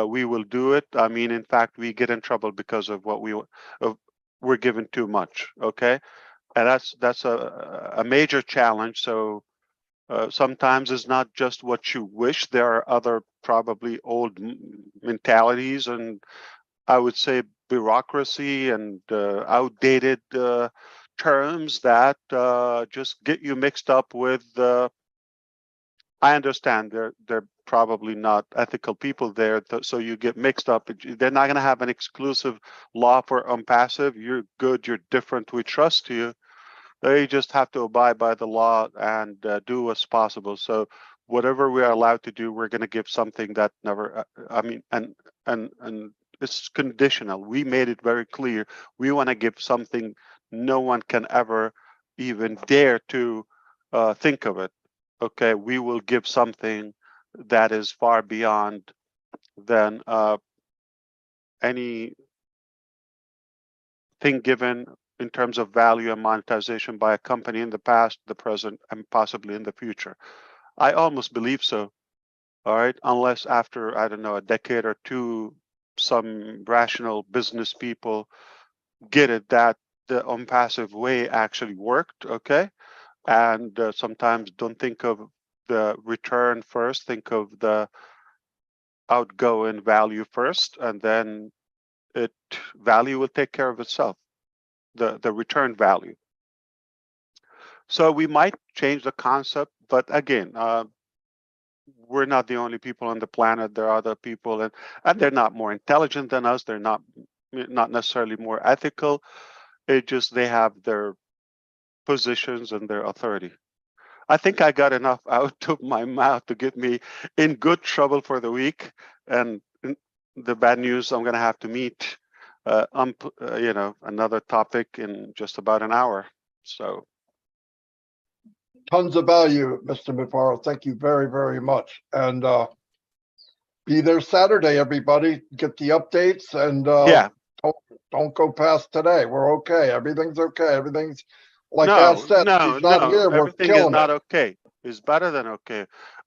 we will do it. I mean, in fact, we get in trouble because of what we're given too much. Okay, and that's a major challenge. So sometimes it's not just what you wish. There are other probably old mentalities and I would say bureaucracy and outdated terms that just get you mixed up with. I understand they're probably not ethical people there, so you get mixed up. They're not going to have an exclusive law for unpassive. You're good. You're different. We trust you. They just have to abide by the law and do what's possible. So whatever we are allowed to do, we're going to give something that never. I mean, and it's conditional. We made it very clear. We want to give something no one can ever even dare to think of it. Okay, we will give something that is far beyond than any thing given in terms of value and monetization by a company in the past, the present, and possibly in the future. I almost believe so. All right, unless after, I don't know, a decade or two, some rational business people get it that the unpassive way actually worked, okay? And sometimes don't think of the return first, think of the outgoing value first, and then it value will take care of itself, the return value. So we might change the concept, but again, we're not the only people on the planet. There are other people, and they're not more intelligent than us. They're not necessarily more ethical. It just they have their positions and their authority. I think I got enough out of my mouth to get me in good trouble for the week. And the bad news, I'm going to have to meet, another topic in just about an hour. So. Tons of value, Mr. Mifaro. Thank you very, very much. And be there Saturday, everybody. Get the updates and Yeah. Don't go past today. We're okay. Everything's okay. Everything's like No, Al said. no, He's not no. here. We're Everything is killing not it. okay. It's better than okay.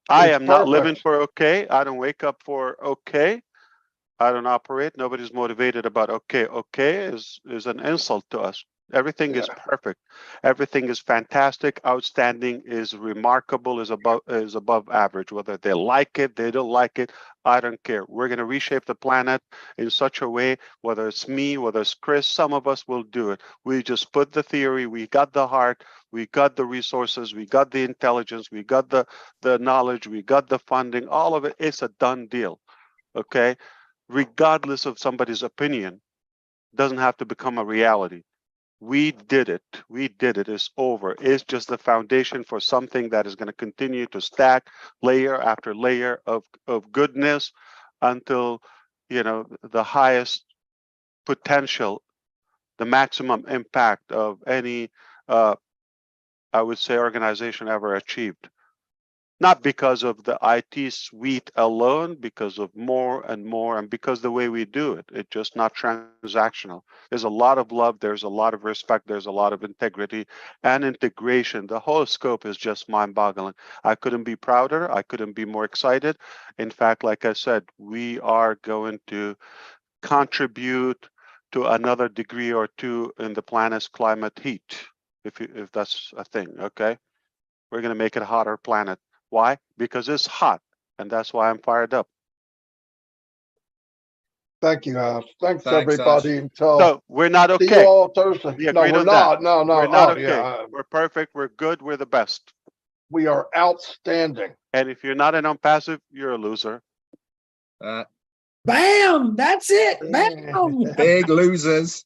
I It's am not living perfect. for okay. I don't wake up for okay. I don't operate. Nobody's motivated about okay. Okay is an insult to us. Everything is Yeah. perfect. Everything is fantastic, outstanding, is remarkable, is above average. Whether they like it, they don't like it, I don't care. We're going to reshape the planet in such a way, whether it's me, whether it's Chris, some of us will do it. We just put the theory, we got the heart, we got the resources, we got the intelligence, we got the knowledge, we got the funding, all of it. It's a done deal. Okay? Regardless of somebody's opinion, doesn't have to become a reality. We did it. We did it. It's over. It's just the foundation for something that is going to continue to stack layer after layer of goodness until, the highest potential, the maximum impact of any, I would say, organization ever achieved. Not because of the IT suite alone, because of more and more, and because the way we do it, it's just not transactional. There's a lot of love, there's a lot of respect, there's a lot of integrity and integration. The whole scope is just mind-boggling. I couldn't be prouder. I couldn't be more excited. In fact, like I said, we are going to contribute to another degree or two in the planet's climate heat, if that's a thing, okay? We're going to make it a hotter planet. Why? Because it's hot, and that's why I'm fired up. Thank you, Ash. Thanks, Thanks, everybody. Ash. Until So we're not see you okay. all Thursday. We No, agreed we're on that. not. No, no. We're not Oh, okay. yeah. We're perfect. We're good. We're the best. We are outstanding. And if you're not an unpassive, you're a loser. Bam! That's it. Bam! Big losers.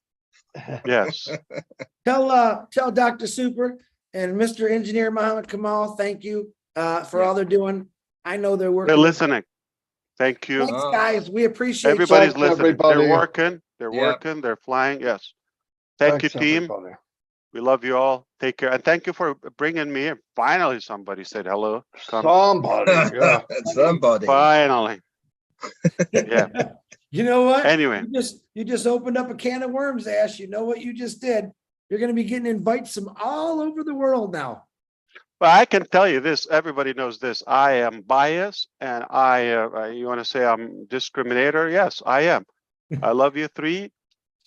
Yes. Tell Dr. Super and Mr. Engineer Muhammad Kamal, thank you for all they're doing. I know they're working. They're listening. Thank you. Thanks, guys. We appreciate Everybody's Thanks, listening. everybody. They're working. They're Yeah. working. They're flying. Yes. Thank you, Thanks, team. everybody. We love you all. Take care. And thank you for bringing me in. Finally, somebody said hello. Somebody, yeah. Somebody. Finally. Yeah. You know what? Anyway. You just opened up a can of worms, Ash. You know what you just did? You're going to be getting invites from all over the world now. Well, I can tell you this. Everybody knows this. I am biased, and you want to say I'm discriminator? Yes, I am. I love you three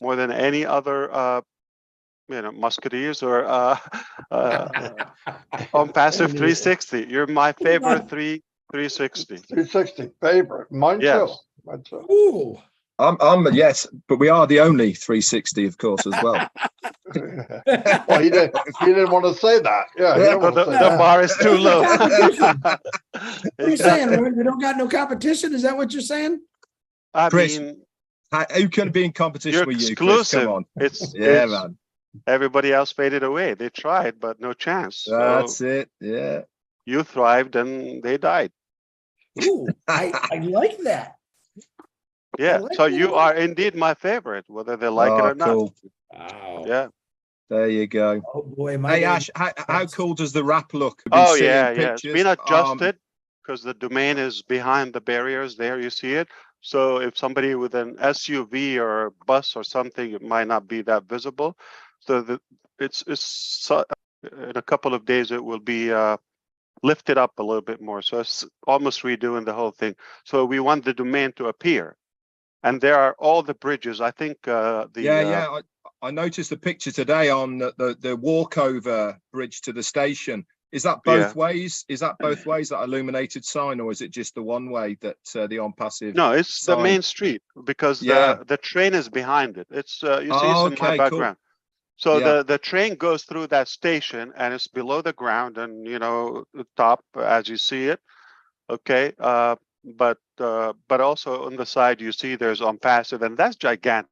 more than any other, musketeers or on passive 360. You're my favorite 360. 360 favorite. Mine Yes. too. Mine too. Ooh. I'm yes, but we are the only 360, of course, as well. Well, he didn't want to say that. Yeah, he didn't So want to the say that. bar is too low. What are you saying? Exactly. We don't got no competition? Is that what you're saying? I Chris, mean, who can be in competition you're with you, Chris? exclusive. Come on. It's Man. everybody else faded away. They tried, but no chance. So That's it. Yeah. you thrived and they died. Ooh, I like that. Yeah. like So that. you are indeed my favorite, whether they like it or not. Cool. Wow. Yeah. There you go. Oh boy, my Hey, name- Ash, how cool does the wrap look? I've been Oh seeing yeah, yeah. It's pictures. been adjusted because the domain is behind the barriers. There, you see it. So if somebody with an SUV or a bus or something, it might not be that visible. So in a couple of days it will be lift it up a little bit more. So it's almost redoing the whole thing. So we want the domain to appear. And there are all the bridges. I think I noticed the picture today on the walkover bridge to the station. Is that both ways? Is that both ways, that illuminated sign, or is it just the one way that the on passive? No, it's sign? the main street, because the train is behind it. It's you see it's in my background. Cool. So the train goes through that station and it's below the ground, and the top as you see it. Okay. But also on the side you see there's on passive, and that's gigantic.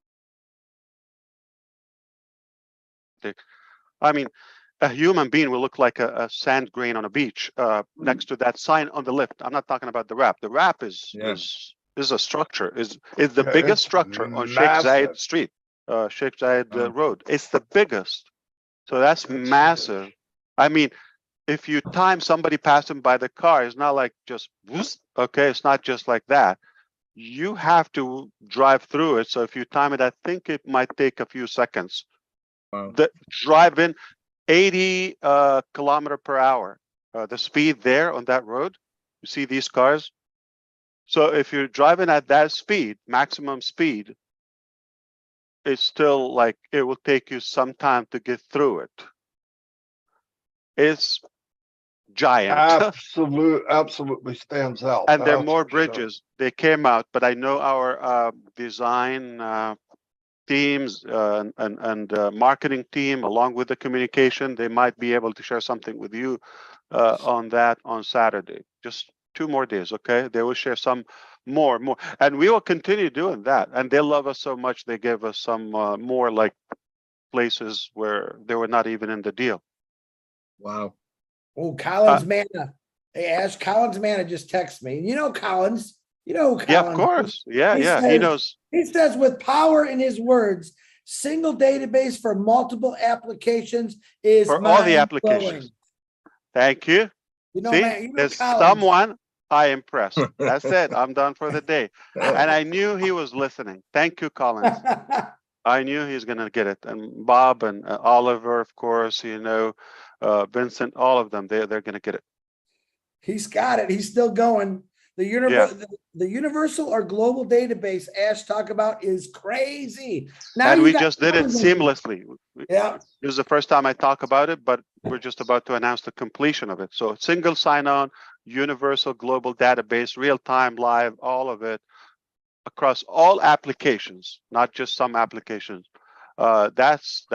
I mean, a human being will look like a sand grain on a beach next to that sign on the lift. I'm not talking about the wrap. The wrap is a structure. Is the biggest structure on Sheikh Zayed Street, Sheikh Zayed Road. It's the biggest. So that's massive. I mean, if you time somebody passing by the car, it's not like just whoosh, okay. It's not just like that. You have to drive through it. So if you time it, I think it might take a few seconds. Wow. The driving 80 kilometer per hour, the speed there on that road. You see these cars. So if you're driving at that speed, maximum speed, it's still like it will take you some time to get through it. It's giant. Absolutely stands out. And there are more bridges. Sure. They came out, but I know our design teams and marketing team, along with the communication, they might be able to share something with you on that on Saturday. Just 2 more days, okay? They will share some more, and we will continue doing that. And they love us so much, they gave us some more like places where they were not even in the deal. Wow. Oh, Collins Manna. Hey, Ash, Collins Manna just texted me. You know Collins. You know Collins. Yeah, of course. Yeah, he knows. He says, with power in his words, single database for multiple applications is for all the applications. Thank you. You know, see, man, there's Collins. someone I impressed. That's it. I'm done for the day. And I knew he was listening. Thank you, Collins. I knew he's going to get it. And Bob and Oliver, of course, Vincent, all of them, they're going to get it. He's got it. He's still going. The universal or global database Ash talk about is crazy. Now and we just did it seamlessly. Yeah. This is the first time I talk about it, but we're just about to announce the completion of it. So single sign-on, universal global database, real-time, live, all of it across all applications, not just some applications. That's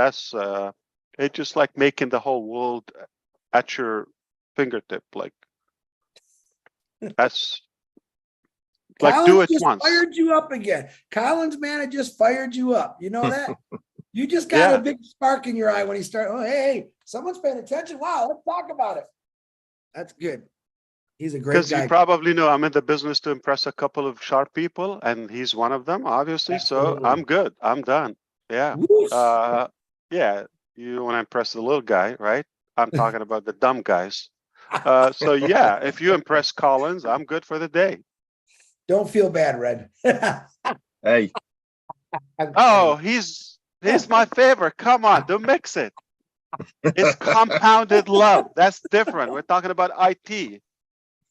it's just like making the whole world at your fingertip. Like that's like Collins do it just once. Fired you up again. Collins, man, it just fired you up. You know that? You just got a big spark in your eye when he started. Oh, hey, someone's paying attention. Wow, let's talk about it. That's good. He's a great guy. Because you probably know I'm in the business to impress a couple of sharp people, and he's one of them, obviously. Absolutely. So I'm good. I'm done. Yeah. Yeah. You want to impress the little guy, right? I'm talking about the dumb guys. So yeah, if you impress Collins, I'm good for the day. Don't feel bad, Red. Hey. Oh, he's my favorite. Come on, don't mix it. It's compounded love. That's different. We're talking about IT.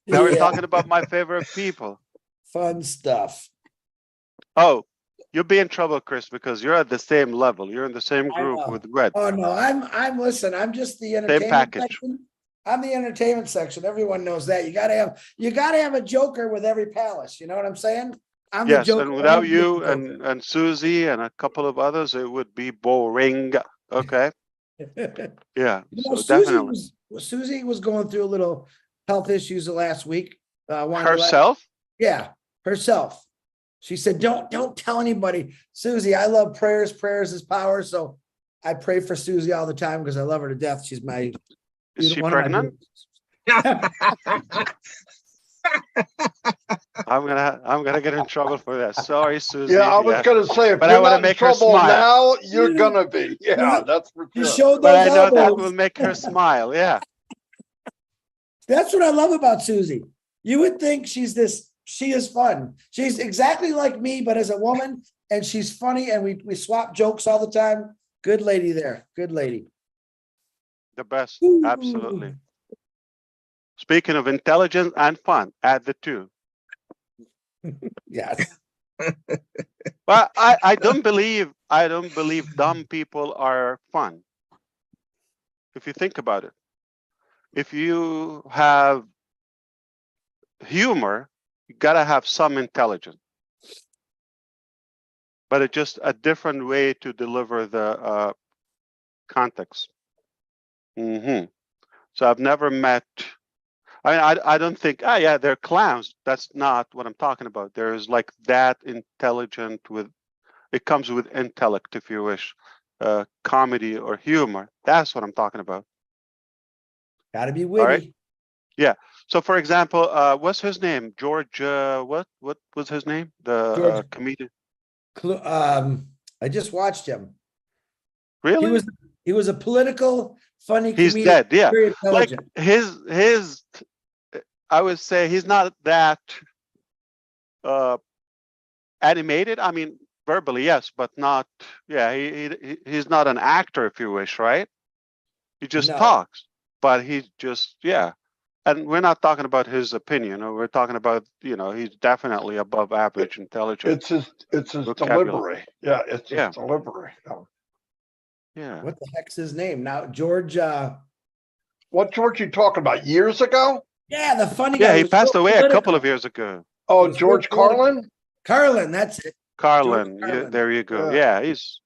Now we're talking about my favorite people. Fun stuff. Oh, you'll be in trouble, Chris, because you're at the same level. You're in the same group with Red. Oh no, listen, I'm just the entertainment section. I'm the entertainment section. Everyone knows that. You gotta have a joker with every palace. You know what I'm saying? I'm the joker. And without you and Susie and a couple of others, it would be boring. Okay. Yeah. So definitely. Susie was going through a little health issues the last week. Herself? Herself. She said, don't tell anybody. Susie, I love prayers. Prayers is power. So I pray for Susie all the time because I love her to death. She's my. Is she pregnant? I'm gonna get in trouble for that. Sorry, Susie. Yeah, I was gonna say, if but you're not in trouble now, you're gonna be. Yeah, that's for sure. But I know that will make her smile. Yeah. That's what I love about Susie. You would think she is fun. She's exactly like me, but as a woman, and she's funny, and we swap jokes all the time. Good lady there. Good lady. The best. Absolutely. Speaking of intelligence and fun, add the two. Yes. Well, I don't believe dumb people are fun. If you think about it, if you have humor, you gotta have some intelligence, but it's just a different way to deliver the context. So I've never met. I mean, I don't think. Ah, yeah, they're clowns. That's not what I'm talking about. There's like that intelligent with. It comes with intellect, if you wish, comedy or humor. That's what I'm talking about. Got to be All right. witty. Yeah. So, for example, what's his name? George. What was his name? The George- comedian. I just watched him. Really? He was a political, funny He's comedian. dead. Yeah. Very Like intelligent. his. I would say he's not that animated. I mean, verbally, yes, but not. Yeah, he's not an actor, if you wish, right? He just No. talks, but he's just And we're not talking about his opinion, or we're talking about he's definitely above average intelligence. It's his Vocabulary. delivery. Yeah, it's his Yeah. delivery. Yeah. What the heck's his name now? George. What George you talking about? Years ago? Yeah, the funny Yeah, guy. he was passed so away a couple of political. years ago. Oh, He's so George political. Carlin? Carlin, that's it. Carlin. Yeah, Carlin. there you go. Yeah. Yeah, he's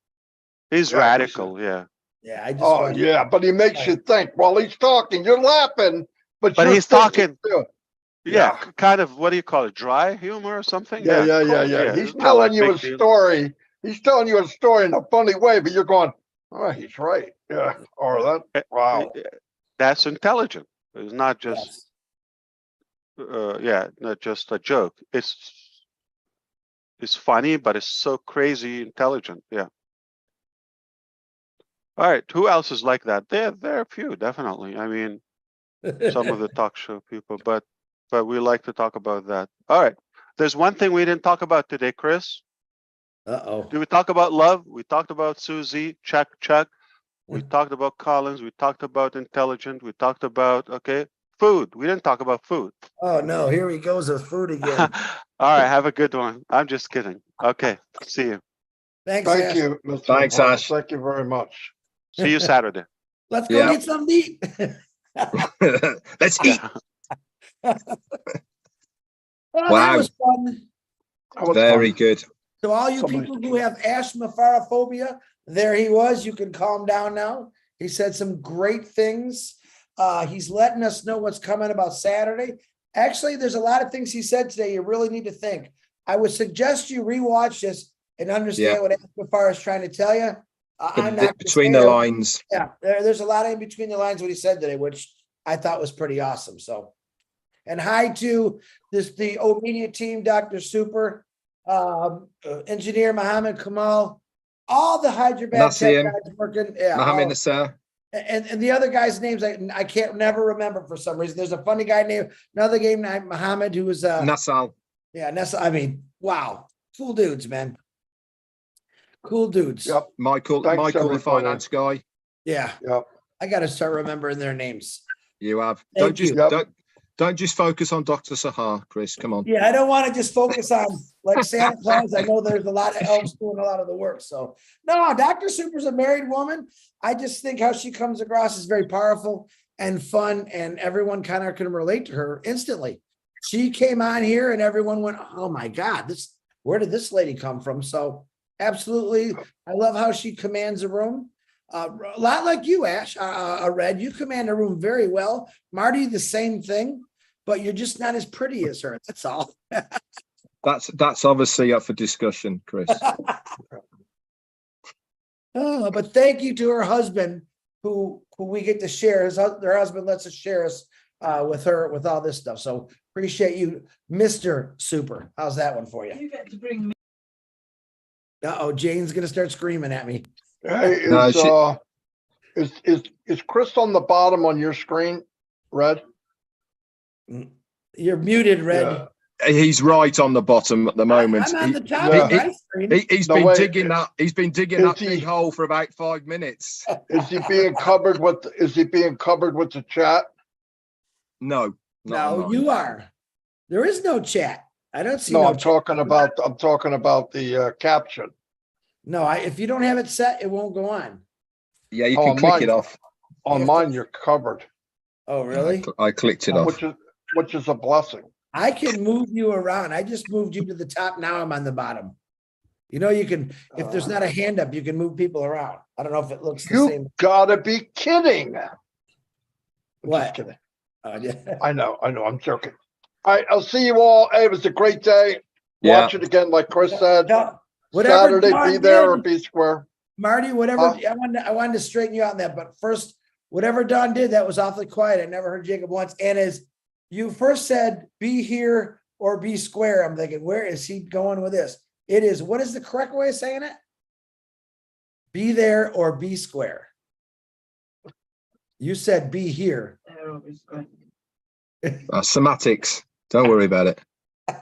Yeah, radical. Yeah. Yeah, I just Oh, watched. yeah, but he makes you think. While he's talking, you're laughing, but But you're he's thinking talking. too. Yeah, kind of. What do you call it? Dry humor or something? Yeah. He's He's not telling like you a big deal. story. He's telling you a story in a funny way, but you're going, oh, he's right. Yeah. Or that. Wow. That's intelligent. It's not just Yes. not just a joke. It's funny, but it's so crazy intelligent. Yeah. All right. Who else is like that? There are a few, definitely. I mean, some of the talk show people, but we like to talk about that. All right. There's one thing we didn't talk about today, Chris. Uh-oh. Did we talk about love? We talked about Susie. Check. We talked about Collins. We talked about intelligent. We talked about food. We didn't talk about food. Oh no, here he goes with food again. All right. Have a good one. I'm just kidding. Okay. See you. Thanks, Thank Ash. you, Mr. Thanks, Lombardo. Ash. Thank you very much. See you Saturday. Let's go Yeah. get something to eat. Let's eat. Well, Wow. that was fun. That was Very fun. good. So all you Somebody- people who have asthmapharophobia, there he was. You can calm down now. He said some great things. He's letting us know what's coming about Saturday. Actually, there's a lot of things he said today you really need to think. I would suggest you rewatch this and understand what Asthmaphar is trying to tell you. I'm not Between the lines. Yeah, there's a lot in between the lines what he said today, which I thought was pretty awesome. So, and hi to the O Media team, Dr. Super, engineer Mohammed Kamal, all the Hyderabad tech Nassim, guys working. Yeah, Mohammed all- Nasser. and the other guys' names I can't never remember for some reason. There's a funny guy named another game named Mohammed who was Nassal. Nessa. I mean, wow, cool dudes, man. Cool dudes. Yep. Michael, Thanks, the everybody. finance guy. Yeah. Yep. I got to start remembering their names. You have. Thank you. Don't just focus on Dr. Sahar, Chris. Come on. Yeah, I don't want to just focus on like Santa Claus. I know there's a lot of elves doing a lot of the work. So no, Dr. Super's a married woman. I just think how she comes across is very powerful and fun, and everyone kind of can relate to her instantly. She came on here and everyone went, "Oh my God, where did this lady come from?" So absolutely, I love how she commands a room. A lot like you, Ash, Red, you command a room very well. Marty, the same thing, but you're just not as pretty as her. That's all. That's obviously up for discussion, Chris. Oh, but thank you to her husband, who we get to share. Her husband lets us share us with her with all this stuff. So appreciate you, Mr. Super. How's that one for you? You get to bring me. Uh-oh, Jane's gonna start screaming at me. Hey, No, is Chris on the bottom on your screen, Red? You're muted, Red. Yeah. He's right on the bottom at the moment. I'm on the top Yeah. of my screen. He's No, been wait. digging that. He's been digging Is that he- big hole for about 5 minutes. Is he being covered with the chat? No, Not on No, mine. you are. There is no chat. I don't see No, no I'm chat. talking about the caption. No, if you don't have it set, it won't go on. Yeah, you Oh, can click mine. it off. On have mine, to- you're covered, Oh, really? I clicked it off. which is a blessing. I can move you around. I just moved you to the top. Now I'm on the bottom. You know, you can, if there's not a hand up, you can move people around. I don't know if it looks the You same. gotta be kidding. I'm What? just kidding. Yeah. I know, I'm joking. All right, I'll see you all. Hey, it was a great day. Yeah. Watch it again, like Chris said. No, whatever Saturday, Dawn be there or did, be square. Marty, whatever, Huh? I wanted to straighten you out on that, but first, whatever Don did, that was awfully quiet. I never heard Jacob once. And as you first said, be here or be square, I'm thinking, where is he going with this? It is, what is the correct way of saying it? Be there or be square. You said be here. Semantics. Don't worry about it.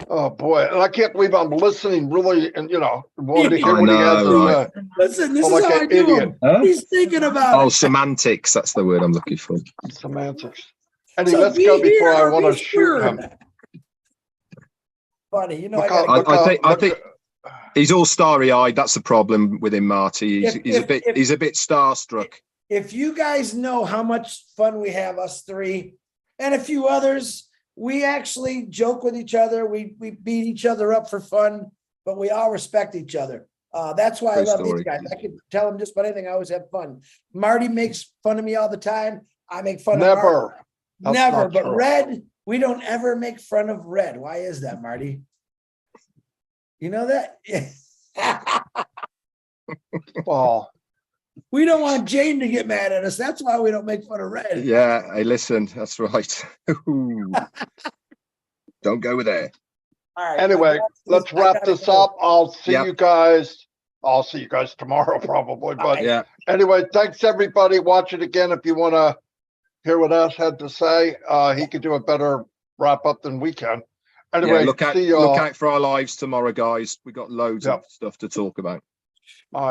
Oh, boy. And I can't believe I'm listening really and, wanting to hear I what he has know, to right. say. Listen, this I'm is like how an I do idiot. him. Huh? He's thinking about Oh, it. semantics. That's the word I'm looking for. Semantics. Eddie, So let's be go before here I or want be to shoot him. square. Funny, Look I out, gotta look I out, think- I look think- out. He's all starry-eyed. That's the problem with him, Marty. He's a bit starstruck. if you guys know how much fun we have, us three and a few others, we actually joke with each other. We beat each other up for fun, but we all respect each other. That's why I True love story. these guys. I can tell them just about anything. I always have fun. Marty makes fun of me all the time. I make fun of Marty. Never. That's Never. not But true. Red, we don't ever make fun of Red. Why is that, Marty? You know that? Well, We don't want Jane to get mad at us. That's why we don't make fun of Red. Yeah, hey, listen. That's right. Don't go with there. All right. anyway, let's wrap this up. I'll see Yep. you guys. I'll see you guys tomorrow probably. But Yeah. anyway, thanks everybody. Watch it again if you want to hear what Ash had to say. He could do a better wrap up than we can. Anyway, Yeah, look see y'all. out for our lives tomorrow, guys. We got loads Yep. of stuff to talk about.